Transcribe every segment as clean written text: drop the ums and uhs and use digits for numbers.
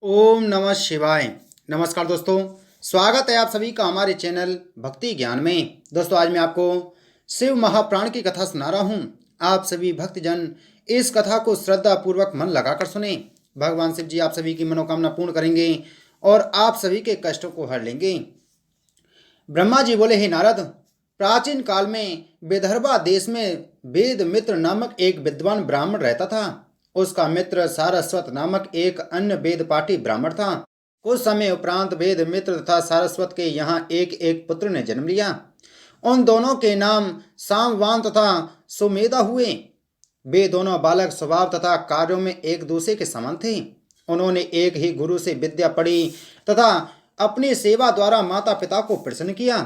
ओम नमः शिवाय। नमस्कार दोस्तों, स्वागत है आप सभी का हमारे चैनल भक्ति ज्ञान में। दोस्तों, आज मैं आपको शिव महाप्राण की कथा सुना रहा हूँ। आप सभी भक्तजन इस कथा को श्रद्धा पूर्वक मन लगाकर सुने। भगवान शिव जी आप सभी की मनोकामना पूर्ण करेंगे और आप सभी के कष्टों को हर लेंगे। ब्रह्मा जी बोले, हे नारद, प्राचीन काल में विदर्भा देश में वेद मित्र नामक एक विद्वान ब्राह्मण रहता था। उसका मित्र सारस्वत नामक एक अन्य वेद पाठी ब्राह्मण था। कुछ समय उपरांत वेद मित्र तथा सारस्वत के यहाँ एक एक पुत्र ने जन्म लिया। उन दोनों के नाम सामवान तथा सुमेधा हुए। वे दोनों बालक स्वभाव तथा कार्यों में एक दूसरे के समान थे। उन्होंने एक ही गुरु से विद्या पढ़ी तथा अपनी सेवा द्वारा माता पिता को प्रसन्न किया।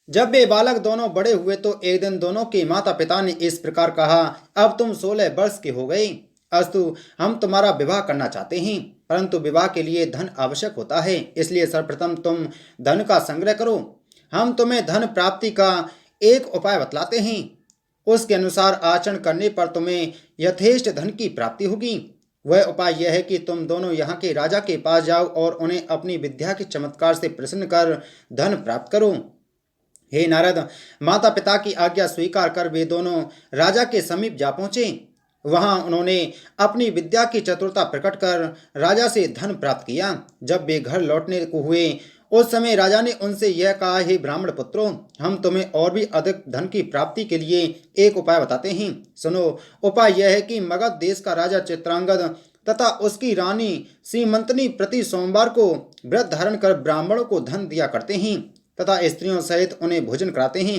जब वे बालक दोनों बड़े हुए तो एक दिन दोनों के माता पिता ने इस प्रकार कहा, अब तुम 16 वर्ष के हो गए, अस्तु हम तुम्हारा विवाह करना चाहते हैं, परंतु विवाह के लिए धन आवश्यक होता है, इसलिए सर्वप्रथम तुम धन का संग्रह करो। हम तुम्हें धन प्राप्ति का एक उपाय बतलाते हैं। उसके अनुसार आचरण करने पर तुम्हें यथेष्ट धन की प्राप्ति होगी। वह उपाय यह है कि तुम दोनों यहाँ के राजा के पास जाओ और उन्हें अपनी विद्या के चमत्कार से प्रसन्न कर धन प्राप्त करो। हे नारद, माता पिता की आज्ञा स्वीकार कर वे दोनों राजा के समीप जा पहुंचे। वहां उन्होंने अपनी विद्या की चतुरता प्रकट कर राजा से धन प्राप्त किया। जब वे घर लौटने को हुए उस समय राजा ने उनसे यह कहा, हे ब्राह्मण पुत्रों, हम तुम्हें और भी अधिक धन की प्राप्ति के लिए एक उपाय बताते हैं। सुनो, उपाय यह है कि मगध देश का राजा चित्रांगद तथा उसकी रानी सीमंतनी प्रति सोमवार को व्रत धारण कर ब्राह्मणों को धन दिया करते हैं तथा स्त्रियों सहित उन्हें भोजन कराते हैं।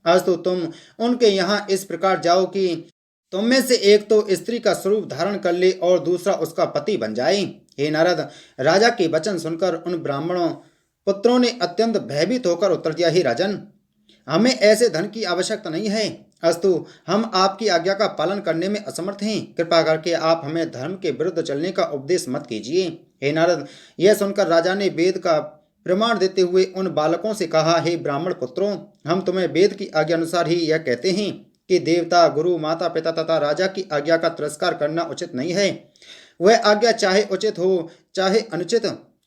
अस्तु तुम उनके यहाँ इस प्रकार जाओ कि तुम में से एक तो स्त्री का स्वरूप धारण कर ले और दूसरा उसका पति बन जाए। हे नारद, राजा के वचन सुनकर उन ब्राह्मणों पुत्रों ने अत्यंत भयभीत होकर उत्तर दिया, हे राजन, हमें ऐसे धन की आवश्यकता नहीं है, अस्तु हम आपकी आज्ञा का पालन करने में असमर्थ हैं। कृपा करके आप हमें धर्म के विरुद्ध चलने का उपदेश मत कीजिए। हे नारद, यह सुनकर राजा ने वेद का प्रमाण देते हुए उन बालकों से कहा, हे ब्राह्मण पुत्रों, हम तुम्हें वेद की आज्ञा अनुसार ही यह कहते हैं कि देवता, गुरु, माता पिता तथा राजा की आज्ञा का तिरस्कार करना उचित नहीं है। वह आज्ञा चाहे उचित हो चाहे अनुचित,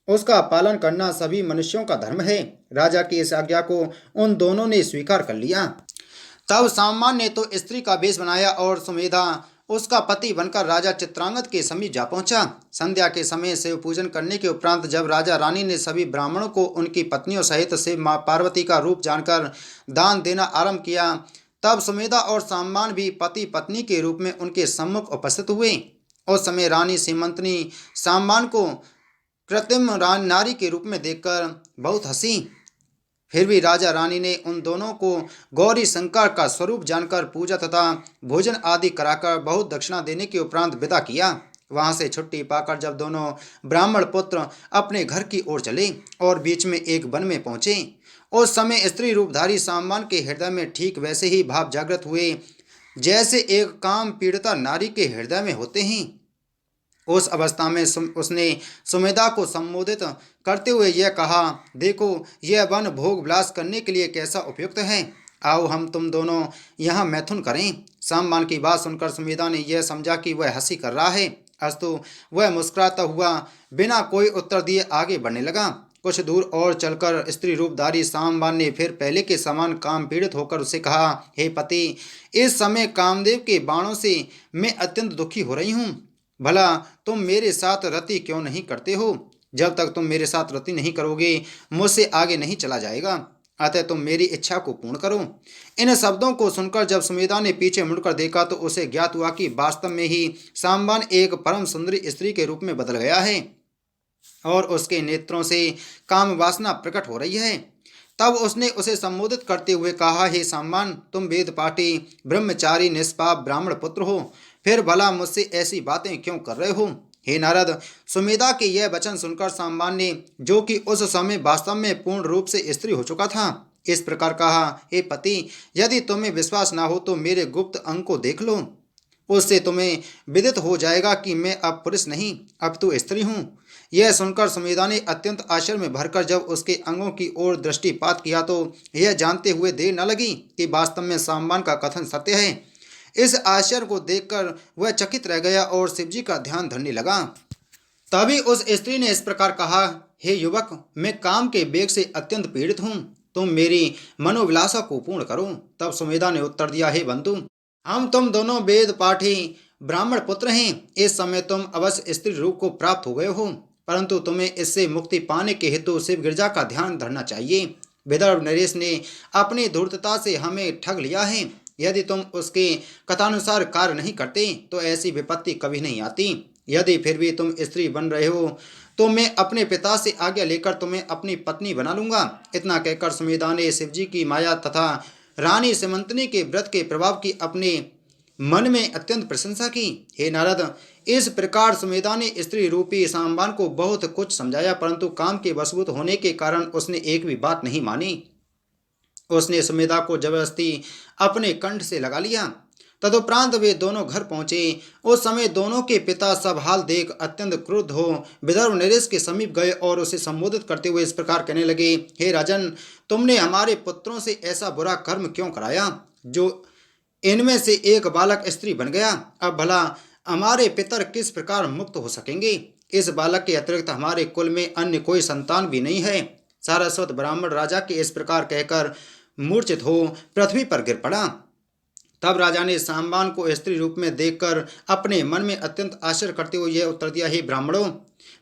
उसका पालन करना सभी मनुष्यों का धर्म है। राजा की इस आज्ञा को उन दोनों ने स्वीकार कर लिया। तब सामान ने तो स्त्री का वेश बनाया और सुमेधा उसका पति बनकर राजा चित्रांगद के समीप जा पहुंचा। संध्या के समय शिव पूजन करने के उपरांत जब राजा रानी ने सभी ब्राह्मणों को उनकी पत्नियों सहित शिव मां पार्वती का रूप जानकर दान देना आरंभ किया, तब सुमेधा और सामान भी पति पत्नी के रूप में उनके सम्मुख उपस्थित हुए। उस समय रानी सीमंतनी सामान को कृत्रिम नारी के रूप में देखकर बहुत हंसी। फिर भी राजा रानी ने उन दोनों को गौरी शंकर का स्वरूप जानकर पूजा तथा भोजन आदि कराकर बहुत दक्षिणा देने के उपरांत विदा किया। वहां से छुट्टी पाकर जब दोनों ब्राह्मण पुत्र अपने घर की ओर चले और बीच में एक वन में पहुंचे, उस समय स्त्री रूपधारी सामान के हृदय में ठीक वैसे ही भाव जागृत हुए जैसे एक काम पीड़िता नारी के हृदय में होते हैं। उस अवस्था में उसने सुमेधा को संबोधित करते हुए यह कहा, देखो, यह वन भोग विलास करने के लिए कैसा उपयुक्त है। आओ हम तुम दोनों यहाँ मैथुन करें। सामान की बात सुनकर सुमेधा ने यह समझा कि वह हंसी कर रहा है, अस्तु वह मुस्कुराता हुआ बिना कोई उत्तर दिए आगे बढ़ने लगा। कुछ दूर और चलकर स्त्री रूपधारी सामवान ने फिर पहले के समान काम पीड़ित होकर उसे कहा, हे पति, इस समय कामदेव के बाणों से मैं अत्यंत दुखी हो रही हूँ। भला तुम मेरे साथ रति क्यों नहीं करते हो? जब तक तुम मेरे साथ रति नहीं करोगे मुझसे आगे नहीं चला जाएगा, अतः तुम मेरी इच्छा को पूर्ण करो। इन शब्दों को सुनकर जब सुमेधा ने पीछे मुड़कर देखा तो उसे ज्ञात हुआ कि वास्तव में ही सामवान एक परम सुंदरी स्त्री के रूप में बदल गया है और उसके नेत्रों से काम वासना प्रकट हो रही है। तब उसने उसे संबोधित करते हुए कहा, हे सामवान, तुम वेद पाठी ब्रह्मचारी निष्पाप ब्राह्मण पुत्र हो, फिर भला मुझसे ऐसी बातें क्यों कर रहे हो? हे नारद, सुमेधा के यह वचन सुनकर सामवान ने, जो कि उस समय वास्तव में पूर्ण रूप से स्त्री हो चुका था, इस प्रकार कहा, हे पति, यदि तुम्हें विश्वास ना हो तो मेरे गुप्त अंग को देख लो। उससे तुम्हें विदित हो जाएगा कि मैं अब पुरुष नहीं अपितु स्त्री हूँ। यह सुनकर सुमेधा ने अत्यंत आश्चर्य में भरकर जब उसके अंगों की ओर दृष्टिपात किया तो यह जानते हुए देर न लगी कि वास्तव में सामवान का कथन सत्य है। इस आश्चर्य को देखकर वह चकित रह गया और शिवजी का ध्यान धरने लगा। तभी उस स्त्री ने इस प्रकार कहा, हे युवक, मैं काम के वेग से अत्यंत पीड़ित हूँ, तुम मेरी मनोविलासा को पूर्ण करो। तब सुमेधा ने उत्तर दिया, हे बंधु, हम तुम दोनों वेद पाठी ब्राह्मण पुत्र हैं। इस समय तुम अवश्य स्त्री रूप को प्राप्त हो गए हो, परंतु तुम्हें इससे मुक्ति पाने के हेतु शिव गिरजा का ध्यान धरना चाहिए। विदर्भ नरेश ने अपनी धूर्तता से हमें ठग लिया है। यदि तुम उसके कथानुसार कार्य नहीं करते तो ऐसी विपत्ति कभी नहीं आती। यदि फिर भी तुम स्त्री बन रहे हो तो मैं अपने पिता से आज्ञा लेकर तुम्हें अपनी पत्नी बना लूंगा। इतना कहकर सुमेधा ने शिवजी की माया तथा रानी सिमंतनी के व्रत के प्रभाव की अपने मन में अत्यंत प्रशंसा की। हे नारद, इस प्रकार सुमेधा ने स्त्री रूपी सांबान को बहुत कुछ समझाया, परंतु काम के वशभूत होने के कारण उसने एक भी बात नहीं मानी। उसने सुमेधा को जबरदस्ती अपने कंठ से लगा लिया। तदुपरांत वे दोनों घर पहुंचे। उस समय दोनों के पिता सब हाल देख अत्यंत क्रुद्ध हो विदर्भ नरेश के समीप गए और उसे संबोधित करते हुए इस प्रकार कहने लगे, हे राजन, तुमने हमारे पुत्रों से ऐसा बुरा कर्म क्यों कराया जो इनमें से एक बालक स्त्री बन गया। अब भला हमारे पितर किस प्रकार मुक्त हो सकेंगे। इस बालक के अतिरिक्त हमारे कुल में अन्य कोई संतान भी नहीं है। सारस्वत ब्राह्मण राजा के इस प्रकार कहकर मूर्छित हो पृथ्वी पर गिर पड़ा। तब राजा ने सांबान को स्त्री रूप में देखकर अपने मन में अत्यंत आश्चर्य करते हुए यह उत्तर दिया, हे ब्राह्मणों,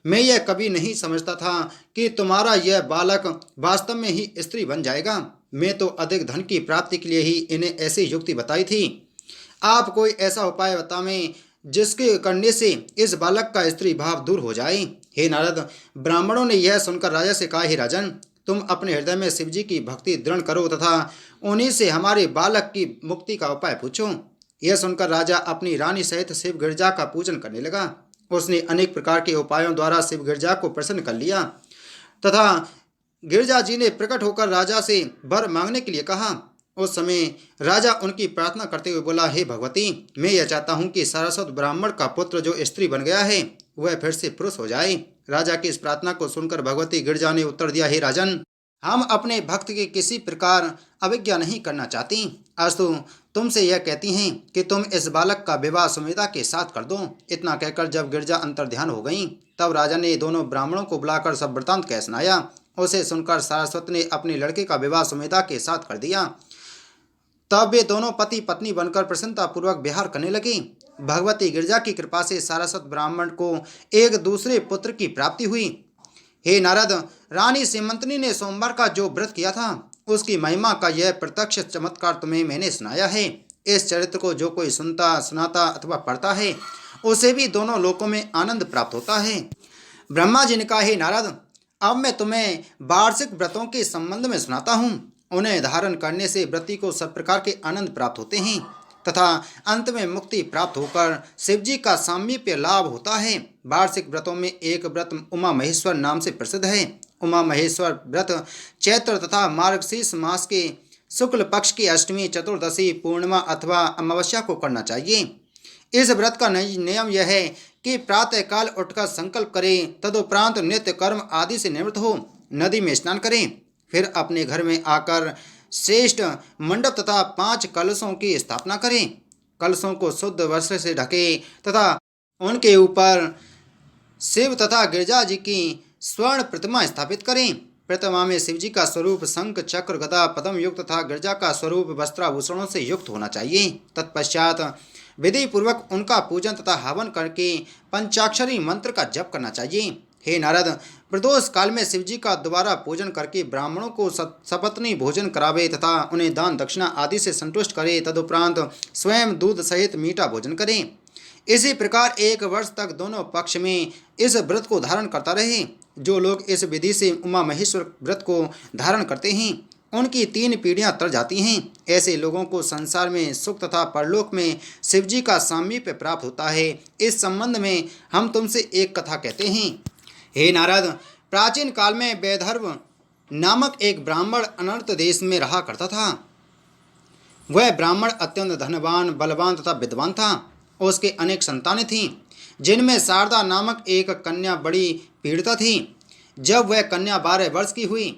मैं यह कभी नहीं समझता था कि तुम्हारा यह बालक वास्तव में ही स्त्री बन जाएगा। मैं तो अधिक धन की प्राप्ति के लिए ही इन्हें ऐसी युक्ति बताई थी। आप कोई ऐसा उपाय बतावें जिसके करने से इस बालक का स्त्री भाव दूर हो जाए। हे नारद, ब्राह्मणों ने यह सुनकर राजा से कहा, हे राजन, तुम अपने हृदय में शिवजी की भक्ति दृढ़ करो तथा उन्हीं से हमारे बालक की मुक्ति का उपाय पूछो। यह सुनकर राजा अपनी रानी सहित शिव गिरजा का पूजन करने लगा। उसने अनेक प्रकार के उपायों द्वारा शिव गिरजा को प्रसन्न कर लिया तथा गिरजा जी ने प्रकट होकर राजा से वर मांगने के लिए कहा। उस समय राजा उनकी प्रार्थना करते हुए बोला, हे भगवती, मैं यह चाहता हूँ कि सारस्वत ब्राह्मण का पुत्र जो स्त्री बन गया है वह फिर से पुरुष हो जाए। राजा की इस प्रार्थना को सुनकर भगवती गिरजा ने उत्तर दिया, हे राजन, हम अपने भक्त की किसी प्रकार अवज्ञा नहीं करना चाहती। अस्तु, तुमसे यह कहती हैं कि तुम इस बालक का विवाह सुमेधा के साथ कर दो। इतना कहकर जब गिरजा अंतर्ध्यान हो गई तब राजा ने दोनों ब्राह्मणों को बुलाकर सब वृतांत कह सुनाया। उसे सुनकर सारस्वत ने अपने लड़के का विवाह सुमेधा के साथ कर दिया। तब वे दोनों पति पत्नी बनकर प्रसन्नतापूर्वक विहार करने लगे। भगवती गिरजा की कृपा से सारस्वत ब्राह्मण को एक दूसरे पुत्र की प्राप्ति हुई। हे नारद, रानी सिमंतनी ने सोमवार का जो व्रत किया था उसकी महिमा का यह प्रत्यक्ष चमत्कार तुम्हें मैंने सुनाया है। इस चरित्र को जो कोई सुनता, सुनाता अथवा पढ़ता है उसे भी दोनों लोकों में आनंद प्राप्त होता है। ब्रह्मा जी ने कहा, हे नारद, अब मैं तुम्हें वार्षिक व्रतों के संबंध में सुनाता हूँ। उन्हें धारण करने से व्रती को सब प्रकार के आनंद प्राप्त होते हैं तथा अंत में मुक्ति प्राप्त होकर शिवजी का सामीप्य लाभ होता है। वार्षिक व्रतों में एक व्रत उमा महेश्वर नाम से प्रसिद्ध है। उमा महेश्वर व्रत चैत्र तथा मार्गशीर्ष मास के शुक्ल पक्ष की अष्टमी, चतुर्दशी, पूर्णिमा अथवा अमावस्या को करना चाहिए। इस व्रत का नियम यह है कि प्रातःकाल उठकर संकल्प करें, तदुपरांत नित्य कर्म आदि से निवृत्त हो नदी में स्नान करें, फिर अपने घर में आकर श्रेष्ठ मंडप तथा 5 कलशों की स्थापना करें। कलशों को शुद्ध वस्त्र से ढके तथा उनके ऊपर शिव तथा गिरजा जी की स्वर्ण प्रतिमा स्थापित करें। प्रतिमा में शिवजी का स्वरूप शंख, चक्र, गदा, पद्म युक्त तथा गिरजा का स्वरूप वस्त्राभूषणों से युक्त होना चाहिए। तत्पश्चात विधि पूर्वक उनका पूजन तथा हवन करके पंचाक्षरी मंत्र का जप करना चाहिए। हे नारद, प्रदोष काल में शिवजी का दोबारा पूजन करके ब्राह्मणों को सपत्नी भोजन करावे तथा उन्हें दान दक्षिणा आदि से संतुष्ट करे। तदुपरांत स्वयं दूध सहित मीठा भोजन करें। इसी प्रकार 1 वर्ष तक दोनों पक्ष में इस व्रत को धारण करता रहे। जो लोग इस विधि से उमा महेश्वर व्रत को धारण करते हैं उनकी 3 पीढ़ियां तर जाती हैं। ऐसे लोगों को संसार में सुख तथा परलोक में शिवजी का सामीप्य प्राप्त होता है। इस संबंध में हम तुमसे एक कथा कहते हैं। हे नारद, प्राचीन काल में वैदर्भ नामक एक ब्राह्मण अनर्त देश में रहा करता था। वह ब्राह्मण अत्यंत धनवान, बलवान तथा विद्वान था। उसके अनेक संतानें थीं, जिनमें शारदा नामक एक कन्या बड़ी पीड़िता थी। जब वह कन्या 12 वर्ष की हुई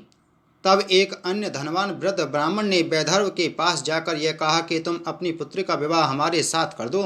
तब एक अन्य धनवान वृद्ध ब्राह्मण ने वैदर्भ के पास जाकर यह कहा कि तुम अपनी पुत्री का विवाह हमारे साथ कर दो।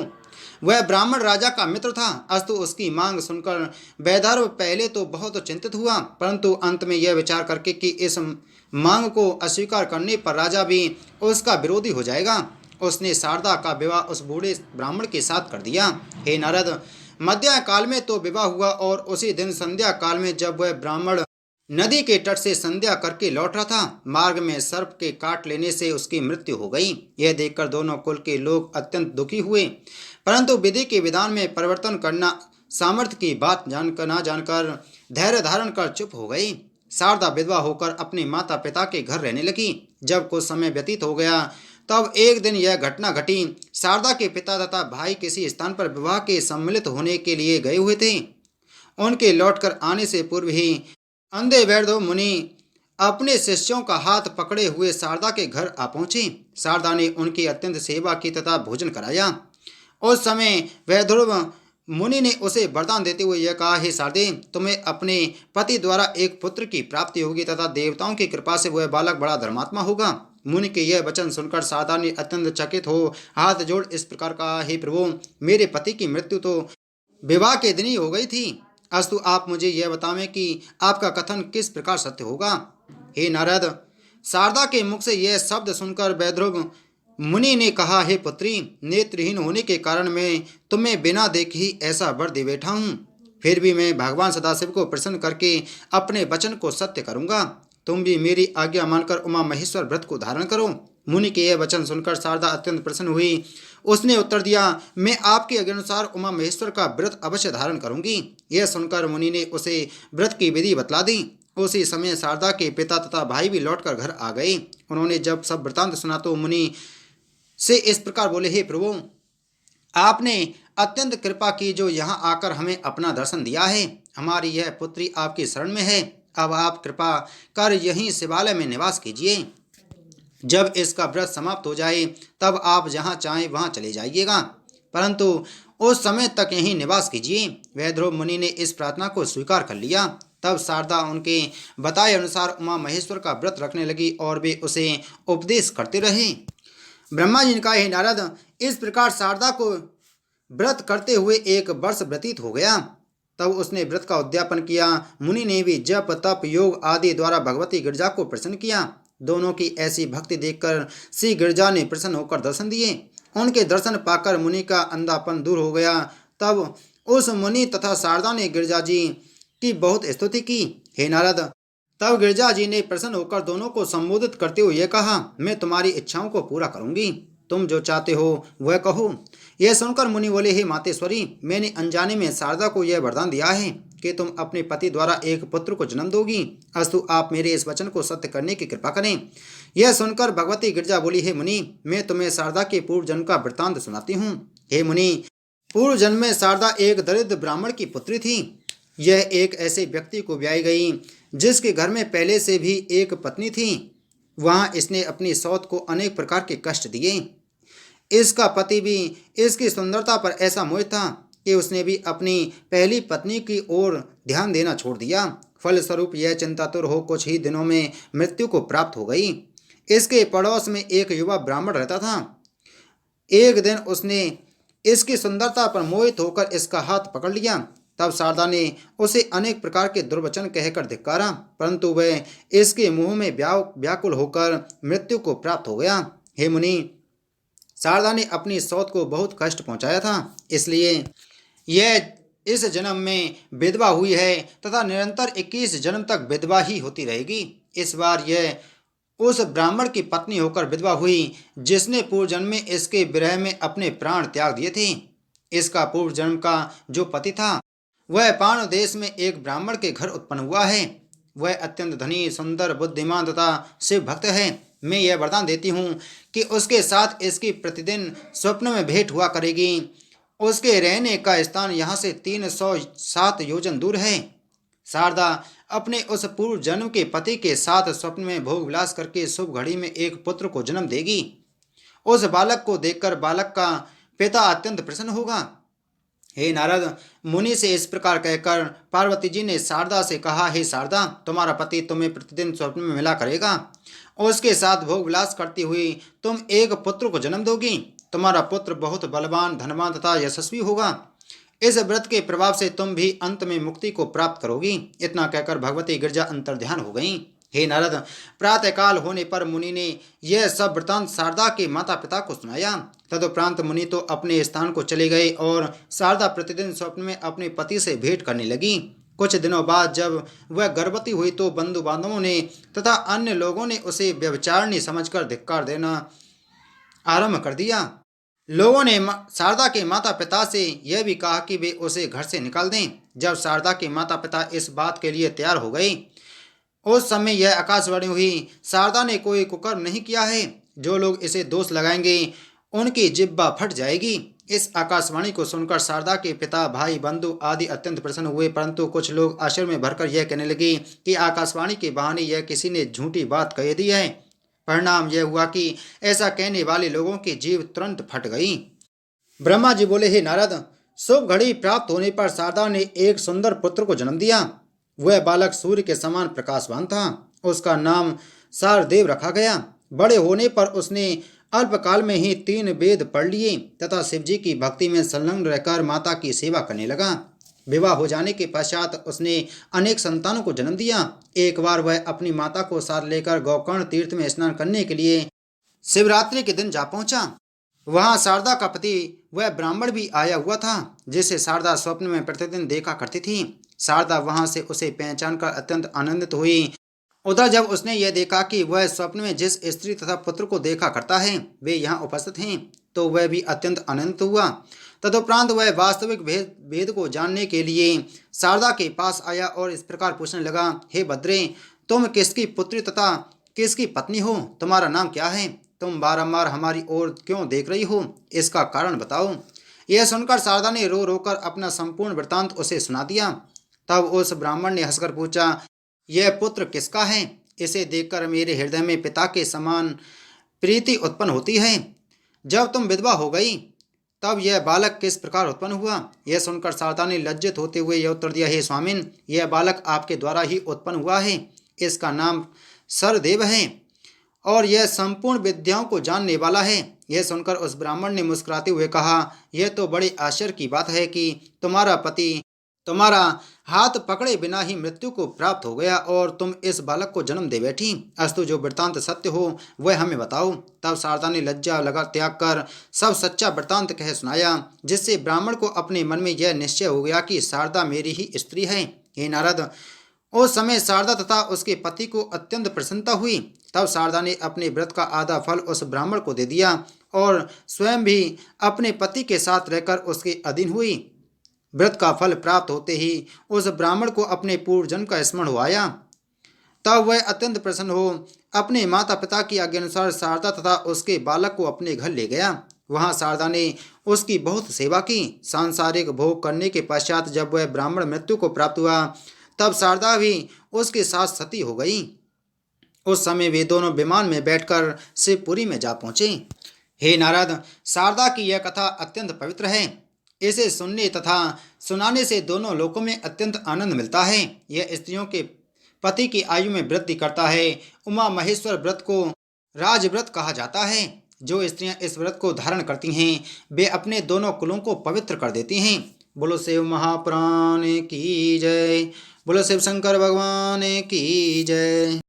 वह ब्राह्मण राजा का मित्र था, अस्तु उसकी मांग सुनकर वैदर्भ पहले तो बहुत चिंतित हुआ, परंतु अंत में यह विचार करके कि इस मांग को अस्वीकार करने पर राजा भी उसका विरोधी हो जाएगा, उसने शारदा का विवाह उस बूढ़े ब्राह्मण के साथ कर दिया। हे नारद, मध्य काल में तो विवाह हुआ और उसी दिन संध्या काल में जब वह ब्राह्मण नदी के तट से संध्या करके लौट रहा था, मार्ग में सर्प के काट लेने से उसकी मृत्यु हो गई। यह देखकर दोनों कुल के लोग अत्यंत दुखी हुए, परंतु विधि के विधान में परिवर्तन करना सामर्थ्य की बात जानकर ना जानकर धैर्य धारण कर चुप हो गई। शारदा विधवा होकर अपने माता पिता के घर रहने लगी। जब कुछ समय व्यतीत हो गया, तब एक दिन यह घटना घटी। शारदा के पिता तथा भाई किसी स्थान पर विवाह के सम्मिलित होने के लिए गए हुए थे। उनके लौटकर आने से पूर्व ही अंधे वैद्य मुनि अपने शिष्यों का हाथ पकड़े हुए शारदा के घर आ पहुंचे। शारदा ने उनकी अत्यंत सेवा की तथा भोजन कराया। उस समय वैद्य मुनि ने उसे वरदान देते हुए यह कहा, हे शारदे, तुम्हें अपने पति द्वारा एक पुत्र की प्राप्ति होगी तथा देवताओं की कृपा से वह बालक बड़ा धर्मात्मा होगा। मुनि के यह वचन सुनकर शारदा ने अत्यंत चकित हो हाथ जोड़ इस प्रकार कहा, हे प्रभु, मेरे पति की मृत्यु तो विवाह के दिन ही हो गई थी, अस्तु आप मुझे यह बतावें कि आपका कथन किस प्रकार सत्य होगा। हे नारद, शारदा के मुख से यह शब्द सुनकर वैद्य मुनि ने कहा, हे पुत्री, नेत्रहीन होने के कारण मैं तुम्हें बिना देखे ही ऐसा वर दे बैठा हूँ। फिर भी मैं भगवान सदाशिव को प्रसन्न करके अपने वचन को सत्य करूँगा। तुम भी मेरी आज्ञा मानकर उमा महेश्वर व्रत को धारण करो। मुनि के यह वचन सुनकर शारदा अत्यंत प्रसन्न हुई। उसने उत्तर दिया, मैं आपके अनुसार उमा महेश्वर का व्रत अवश्य धारण करूंगी। यह सुनकर मुनि ने उसे व्रत की विधि बतला दी। उसी समय शारदा के पिता तथा भाई भी लौटकर घर आ गए। उन्होंने जब सब वृतांत सुना तो मुनि से इस प्रकार बोले, हे प्रभु, आपने अत्यंत कृपा की जो यहाँ आकर हमें अपना दर्शन दिया है। हमारी यह पुत्री आपकी शरण में है। अब आप कृपा कर यहीं शिवालय में निवास कीजिए। जब इसका व्रत समाप्त हो जाए तब आप जहाँ चाहें वहाँ चले जाइएगा, परंतु उस समय तक यहीं निवास कीजिए। वैद्य मुनि ने इस प्रार्थना को स्वीकार कर लिया। तब शारदा उनके बताए अनुसार उमा महेश्वर का व्रत रखने लगी और वे उसे उपदेश करते रहे। ब्रह्मा जी ने कहा, हे नारद, इस प्रकार शारदा को व्रत करते हुए एक वर्ष व्यतीत हो गया। तब उसने व्रत का उद्यापन किया। मुनि ने भी जप तप योग आदि द्वारा भगवती गिरजा को प्रसन्न किया। दोनों की ऐसी भक्ति देखकर श्री गिरजा ने प्रसन्न होकर दर्शन दिए। उनके दर्शन पाकर मुनि का अंधापन दूर हो गया। तब उस मुनि तथा शारदा ने गिरजा जी की बहुत स्तुति की। हे नारद, तब गिरजा जी ने प्रसन्न होकर दोनों को संबोधित करते हुए कहा, मैं तुम्हारी इच्छाओं को पूरा करूंगी, तुम जो चाहते हो वह कहो। यह सुनकर मुनि बोले, हे मातेश्वरी, मैंने अनजाने में शारदा को यह वरदान दिया है कि तुम अपने पति द्वारा एक पुत्र को जन्म दोगी, अस्तु आप मेरे इस वचन को सत्य करने की कृपा करें। यह सुनकर भगवती गिरजा बोली, हे मुनि, मैं तुम्हें शारदा के पूर्व जन्म का वृत्तांत सुनाती हूँ। हे मुनि, पूर्व जन्म में शारदा एक दरिद्र ब्राह्मण की पुत्री थी। यह एक ऐसे व्यक्ति को ब्याई गई जिसके घर में पहले से भी एक पत्नी थी। वहाँ इसने अपनी सौत को अनेक प्रकार के कष्ट दिए। इसका पति भी इसकी सुंदरता पर ऐसा मोहित था कि उसने भी अपनी पहली पत्नी की ओर ध्यान देना छोड़ दिया। फलस्वरूप यह चिंतातुर हो कुछ ही दिनों में मृत्यु को प्राप्त हो गई। इसके पड़ोस में एक युवा ब्राह्मण रहता था। एक दिन उसने इसकी सुंदरता पर मोहित होकर इसका हाथ पकड़ लिया। तब शारदा ने उसे अनेक प्रकार के दुर्वचन कहकर धिक्कारा, परंतु वह इसके मुंह में व्याकुल होकर मृत्यु को प्राप्त हो गया। हे मुनि, शारदा ने अपनी सौत को बहुत कष्ट पहुंचाया था, इसलिए यह इस जन्म में विधवा हुई है तथा निरंतर 21 जन्म तक विधवा ही होती रहेगी। इस बार यह उस ब्राह्मण की पत्नी होकर विधवा हुई जिसने पूर्व जन्म में इसके विरह में अपने प्राण त्याग दिए थे। इसका पूर्व जन्म का जो पति था वह पांडव देश में एक ब्राह्मण के घर उत्पन्न हुआ है। वह अत्यंत धनी, सुंदर, बुद्धिमान तथा शिव भक्त है। मैं यह वरदान देती हूँ कि उसके साथ इसकी प्रतिदिन स्वप्न में भेंट हुआ करेगी। उसके रहने का स्थान यहाँ से 307 योजन दूर है। शारदा अपने उस पूर्व जन्म के पति के साथ स्वप्न में भोग विलास करके शुभ घड़ी में एक पुत्र को जन्म देगी। उस बालक को देखकर बालक का पिता अत्यंत प्रसन्न होगा। हे नारद, मुनि से इस प्रकार कहकर पार्वती जी ने शारदा से कहा, हे शारदा, तुम्हारा पति तुम्हें प्रतिदिन स्वप्न में मिला करेगा। उसके साथ भोग विलास करती हुई तुम एक पुत्र को जन्म दोगी। तुम्हारा पुत्र बहुत बलवान, धनवान तथा यशस्वी होगा। इस व्रत के प्रभाव से तुम भी अंत में मुक्ति को प्राप्त करोगी। इतना कहकर भगवती गिरजा अंतर्ध्यान हो गईं। हे नारद, प्रातःकाल होने पर मुनि ने यह सब वृतांत शारदा के माता पिता को सुनाया। तदुपरांत मुनि तो अपने स्थान को चले गए और शारदा प्रतिदिन स्वप्न में अपने पति से भेंट करने लगी। कुछ दिनों बाद जब वह गर्भवती हुई तो बंधु बांधवों ने तथा अन्य लोगों ने उसे व्यभिचारिणी समझकर धिक्कार देना आरंभ कर दिया। लोगों ने शारदा के माता पिता से यह भी कहा कि वे उसे घर से निकाल दें। जब शारदा के माता पिता इस बात के लिए तैयार हो गए, उस समय यह आकाशवाणी हुई, शारदा ने कोई कुकर्म नहीं किया है। जो लोग इसे दोष लगाएंगे उनकी जिह्वा फट जाएगी। इस आकाशवाणी को सुनकर शारदा के पिता, भाई, बंधु आदि अत्यंत प्रसन्न हुए, परंतु कुछ लोग आश्चर्य में भरकर यह कहने लगे कि आकाशवाणी के बहाने यह किसी ने झूठी बात कह दी है। परिणाम यह हुआ कि ऐसा कहने वाले लोगों की जीव तुरंत फट गई। ब्रह्मा जी बोले, हे नारद, शुभ घड़ी प्राप्त होने पर शारदा ने एक सुंदर पुत्र को जन्म दिया। वह बालक सूर्य के समान प्रकाशवान था। उसका नाम शारदेव रखा गया। बड़े होने पर उसने अल्पकाल में ही 3 वेद पढ़ लिए तथा शिवजी की भक्ति में संलग्न रहकर माता की सेवा करने लगा। विवाह हो जाने के पश्चात उसने अनेक संतानों को जन्म दिया। एक बार वह अपनी माता को साथ लेकर गोकर्ण तीर्थ में स्नान करने के लिए शिवरात्रि के दिन जा पहुंचा। वहां शारदा का पति वह ब्राह्मण भी आया हुआ था, जिसे शारदा स्वप्न में प्रतिदिन देखा करती थी। शारदा वहां से उसे पहचान कर अत्यंत आनंदित हुई। उधर जब उसने यह देखा कि वह स्वप्न में जिस स्त्री तथा पुत्र को देखा करता है वे यहाँ उपस्थित हैं, तो वह भी अत्यंत आनंदित हुआ। तदुपरांत वह वास्तविक भेद को जानने के लिए शारदा के पास आया और इस प्रकार पूछने लगा, हे भद्रे, तुम किसकी पुत्री तथा किसकी पत्नी हो? तुम्हारा नाम क्या है? तुम बारंबार हमारी ओर क्यों देख रही हो? इसका कारण बताओ। यह सुनकर शारदा ने रो रोकर अपना संपूर्ण वृतांत उसे सुना दिया। तब उस ब्राह्मण ने हंसकर पूछा, यह पुत्र किसका है? इसे देखकर मेरे हृदय में पिता के समान प्रीति उत्पन्न होती है। जब तुम विधवा हो गई तब यह बालक किस प्रकार उत्पन्न हुआ? यह सुनकर शारदा ने लज्जित होते हुए यह उत्तर दिया, हे स्वामिन, यह बालक आपके द्वारा ही उत्पन्न हुआ है। इसका नाम सरदेव है और यह संपूर्ण विद्याओं को जानने वाला है। यह सुनकर उस ब्राह्मण ने मुस्कुराते हुए कहा, यह तो बड़े आश्चर्य की बात है कि तुम्हारा पति तुम्हारा हाथ पकड़े बिना ही मृत्यु को प्राप्त हो गया और तुम इस बालक को जन्म दे बैठी। अस्तु, जो वृतांत सत्य हो वह हमें बताओ। तब शारदा ने लज्जा लगा त्याग कर सब सच्चा वृतांत कह सुनाया, जिससे ब्राह्मण को अपने मन में यह निश्चय हो गया कि शारदा मेरी ही स्त्री है। हे नारद, उस समय शारदा तथा उसके पति को अत्यंत प्रसन्नता हुई। तब शारदा ने अपने व्रत का आधा फल उस ब्राह्मण को दे दिया और स्वयं भी अपने पति के साथ रहकर उसके अधीन हुई। व्रत का फल प्राप्त होते ही उस ब्राह्मण को अपने पूर्वजन्म का स्मरण हो आया। तब वह अत्यंत प्रसन्न हो अपने माता पिता की आज्ञानुसार शारदा तथा उसके बालक को अपने घर ले गया। वहां शारदा ने उसकी बहुत सेवा की। सांसारिक भोग करने के पश्चात जब वह ब्राह्मण मृत्यु को प्राप्त हुआ तब शारदा भी उसके साथ सती हो गई। उस समय वे दोनों विमान में बैठकर शिवपुरी में जा पहुंचे। हे नारद, शारदा की यह कथा अत्यंत पवित्र है। इसे सुनने तथा सुनाने से दोनों लोकों में अत्यंत आनंद मिलता है। यह स्त्रियों के पति की आयु में वृद्धि करता है। उमा महेश्वर व्रत को राजव्रत कहा जाता है। जो स्त्रियां इस व्रत को धारण करती हैं वे अपने दोनों कुलों को पवित्र कर देती हैं। बोलो शिव महापुराण की जय। बोलो शिव शंकर भगवान की जय।